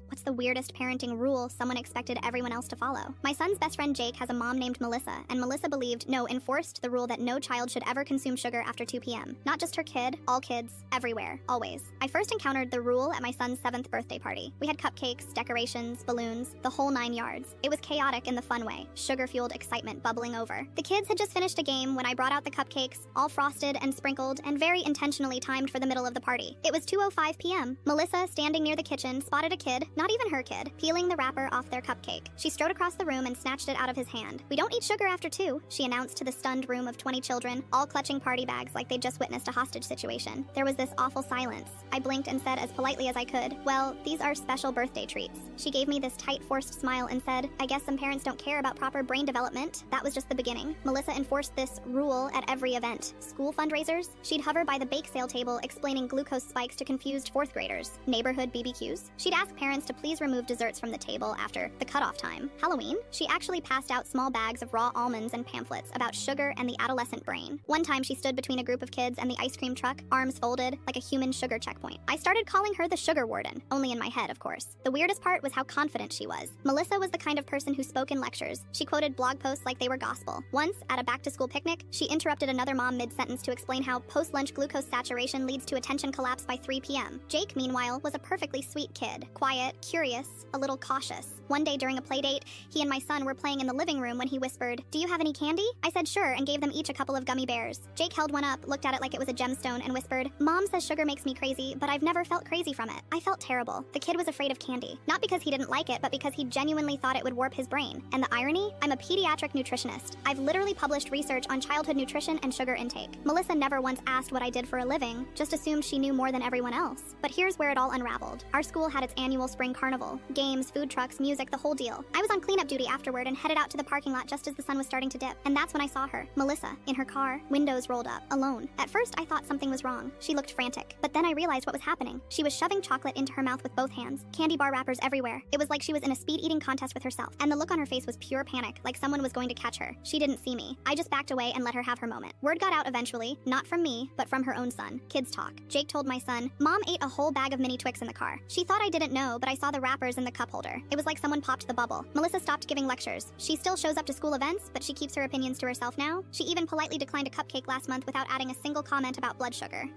What's the weirdest parenting rule someone expected everyone else to follow? My son's best friend Jake has a mom named Melissa, and Melissa enforced the rule that no child should ever consume sugar after 2 p.m. Not just her kid, all kids, everywhere, always. I first encountered the rule at my son's 7th birthday party. We had cupcakes, decorations, balloons, the whole 9 yards. It was chaotic in the fun way, sugar-fueled excitement bubbling over. The kids had just finished a game when I brought out the cupcakes, all frosted and sprinkled and very intentionally timed for the middle of the party. It was 2:05 p.m. Melissa, standing near the kitchen, spotted a kid, not even her kid, peeling the wrapper off their cupcake. She strode across the room and snatched it out of his hand. "We don't eat sugar after 2, she announced to the stunned room of 20 children, all clutching party bags like they'd just witnessed a hostage situation. There was this awful silence. I blinked and said as politely as I could, "Well, these are special birthday treats." She gave me this tight, forced smile and said, "I guess some parents don't care about proper brain development." That was just the beginning. Melissa enforced this rule at every event. School fundraisers, she'd hover by the bake sale table explaining glucose spikes to confused 4th graders. Neighborhood BBQs, she'd ask parents to please remove desserts from the table after the cutoff time. Halloween, she actually passed out small bags of raw almonds and pamphlets about sugar and the adolescent brain. One time she stood between a group of kids and the ice cream truck, arms folded like a human sugar checkpoint. I started calling her the sugar warden, only in my head, of course. The weirdest part was how confident she was. Melissa was the kind of person who spoke in lectures. She quoted blog posts like they were gospel. Once, at a back-to-school picnic, she interrupted another mom mid-sentence to explain how post-lunch glucose saturation leads to attention collapse by 3 p.m. Jake, meanwhile, was a perfectly sweet kid. Quiet, curious, a little cautious. One day during a play date, he and my son were playing in the living room when he whispered, "Do you have any candy?" I said sure and gave them each a couple of gummy bears. Jake held one up, looked at it like it was a gemstone, and whispered, "Mom says sugar makes me crazy, but I've never felt crazy from it." I felt terrible. The kid was afraid of candy. Not because he didn't like it, but because he genuinely thought it would warp his brain. And the irony? I'm a pediatric nutritionist. I've literally published research on childhood nutrition and sugar intake. Melissa never once asked what I did for a living, just assumed she knew more than everyone else. But here's where it all unraveled. Our school had its annual spring carnival. Games, food trucks, music, the whole deal. I was on cleanup duty afterward and headed out to the parking lot just as the sun was starting to dip. And that's when I saw her, Melissa, in her car, windows rolled up, alone. At first, I thought something was wrong. She looked frantic. But then I realized what was happening. She was shoving chocolate into her mouth with both hands, candy bar wrappers everywhere. It was like she was in a speed-eating contest with herself. And the look on her face was pure panic, like someone was going to catch her. She didn't see me. I just backed away and let her have her moment. Word got out eventually, not from me, but from her own son. Kids talk. Jake told my son, "Mom ate a whole bag of mini Twix in the car. She thought I didn't know, but I saw the wrappers in the cup holder. It was like someone popped the bubble." Melissa stopped giving lectures. She still shows up to school events, but she keeps her opinions to herself now. She even politely declined a cupcake last month without adding a single comment about blood sugar.